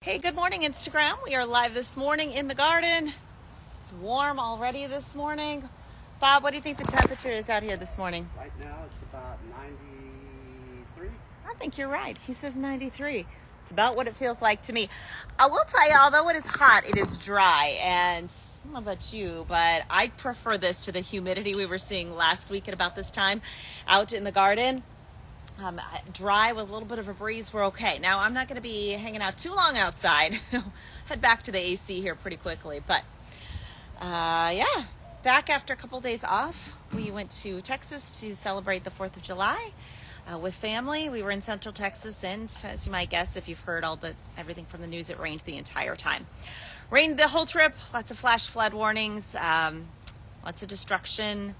Hey, good morning, Instagram. We are live this morning in the garden. It's warm already this morning. Bob, what do you think the temperature is out here this morning? Right now it's about 93. I think you're right. He says 93. It's about what it feels like to me. I will tell you, although it is hot, it is dry. And I don't know about you, but I prefer this to the humidity we were seeing last week at about this time out in the garden. Dry with a little bit of a breeze, we're okay. Now, I'm not going to be hanging out too long outside. Head back to the AC here pretty quickly. But, yeah, back after a couple days off. We went to Texas to celebrate the 4th of July with family. We were in Central Texas, and as you might guess, if you've heard everything from the news, it rained the entire time. Rained the whole trip. Lots of flash flood warnings, lots of destruction.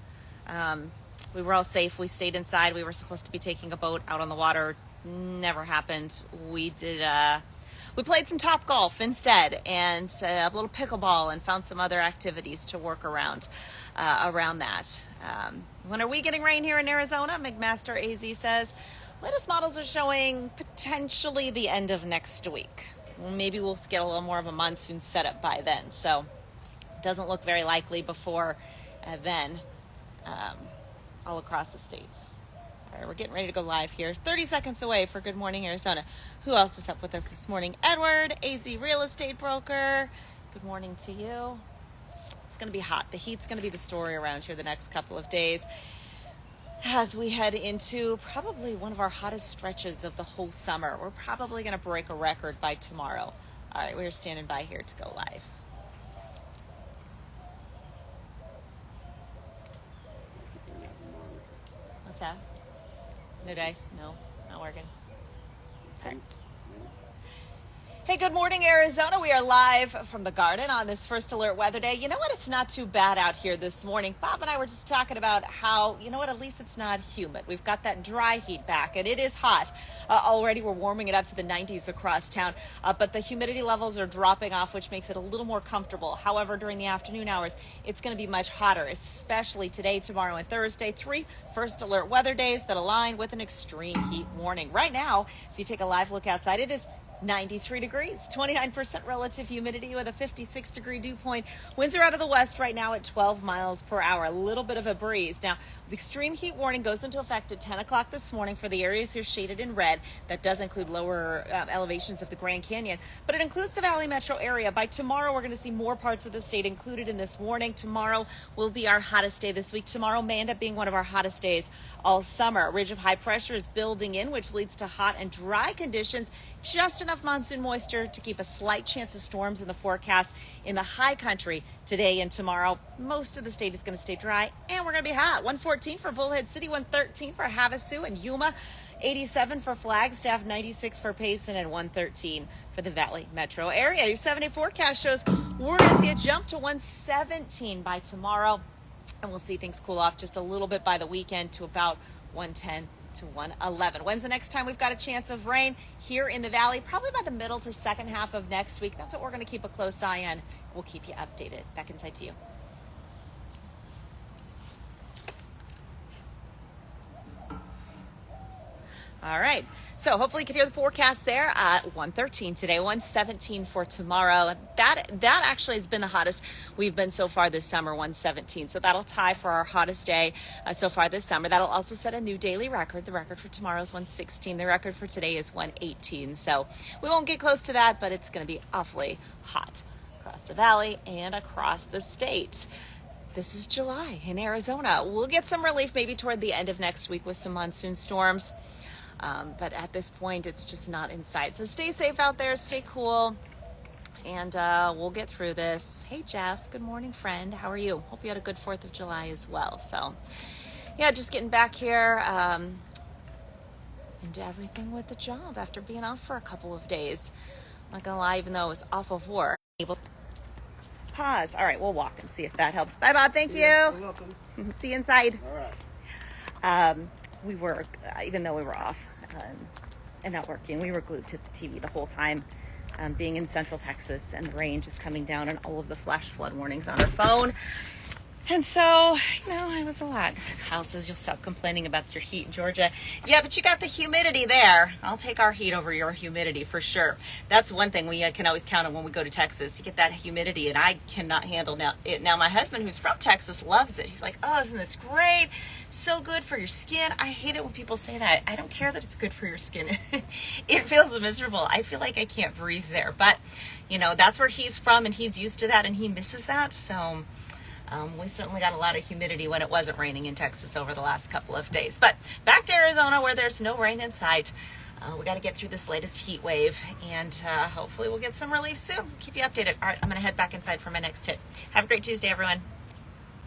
We were all safe. We stayed inside. We were supposed to be taking a boat out on the water. Never happened. We played some Top Golf instead, and a little pickleball, and found some other activities to work around that. When are we getting rain here in Arizona? McMaster AZ says, latest models are showing potentially the end of next week. Maybe we'll get a little more of a monsoon setup by then. So it doesn't look very likely before then. All across the states. All right, we're getting ready to go live here. 30 seconds away for Good Morning Arizona. Who else is up with us this morning? Edward, AZ Real Estate Broker. Good morning to you. It's going to be hot. The heat's going to be the story around here the next couple of days as we head into probably one of our hottest stretches of the whole summer. We're probably going to break a record by tomorrow. All right, we're standing by here to go live. What's that? No dice? No, not working. Okay. Hey, good morning, Arizona. We are live from the garden on this First Alert Weather Day. You know what? It's not too bad out here this morning. Bob and I were just talking about how, you know what, at least it's not humid. We've got that dry heat back, and it is hot. Already we're warming it up to the 90s across town, but the humidity levels are dropping off, which makes it a little more comfortable. However, during the afternoon hours, it's going to be much hotter, especially today, tomorrow, and Thursday. 3 First Alert Weather Days that align with an extreme heat warning. Right now, as you take a live look outside, it is 93 degrees, 29% relative humidity with a 56-degree dew point. Winds are out of the west right now at 12 miles per hour. A little bit of a breeze. Now, the extreme heat warning goes into effect at 10 o'clock this morning for the areas here shaded in red. That does include lower elevations of the Grand Canyon, but it includes the Valley metro area. By tomorrow, we're going to see more parts of the state included in this warning. Tomorrow will be our hottest day this week. Tomorrow may end up being one of our hottest days all summer. A ridge of high pressure is building in, which leads to hot and dry conditions. Just enough monsoon moisture to keep a slight chance of storms in the forecast in the high country today and tomorrow. Most of the state is going to stay dry, and we're going to be hot. 114 for Bullhead City, 113 for Havasu and Yuma, 87 for Flagstaff, 96 for Payson, and 113 for the Valley metro area. Your 7-day forecast shows we're going to see a jump to 117 by tomorrow, and we'll see things cool off just a little bit by the weekend to about 110 to 111. When's the next time we've got a chance of rain here in the Valley? Probably by the middle to second half of next week. That's what we're going to keep a close eye on. We'll keep you updated. Back inside to you. All right, so hopefully you can hear the forecast there at 113 today, 117 for tomorrow. That actually has been the hottest we've been so far this summer, 117. So that'll tie for our hottest day so far this summer. That'll also set a new daily record. The record for tomorrow is 116. The record for today is 118. So we won't get close to that, but it's going to be awfully hot across the valley and across the state. This is July in Arizona. We'll get some relief maybe toward the end of next week with some monsoon storms. But at this point, it's just not in sight. So stay safe out there, stay cool, and we'll get through this. Hey, Jeff. Good morning, friend. How are you? Hope you had a good 4th of July as well. So, yeah, just getting back here into everything with the job after being off for a couple of days. I'm not going to lie, even though it was off of work. Pause. All right, we'll walk and see if that helps. Bye, Bob. Thank you. You're welcome. See you inside. All right. We were, even though we were off and not working, we were glued to the TV the whole time, being in Central Texas and the rain just coming down and all of the flash flood warnings on our phone. And so, I was a lot. Kyle says you'll stop complaining about your heat in Georgia. Yeah, but you got the humidity there. I'll take our heat over your humidity for sure. That's one thing we can always count on when we go to Texas. You get that humidity, and I cannot handle it. Now, my husband, who's from Texas, loves it. He's like, oh, isn't this great? So good for your skin. I hate it when people say that. I don't care that it's good for your skin. It feels miserable. I feel like I can't breathe there. But, that's where he's from, and he's used to that, and he misses that. So we certainly got a lot of humidity when it wasn't raining in Texas over the last couple of days. But back to Arizona, where there's no rain in sight. We got to get through this latest heat wave, and hopefully we'll get some relief soon. Keep you updated. All right, I'm going to head back inside for my next hit. Have a great Tuesday, everyone.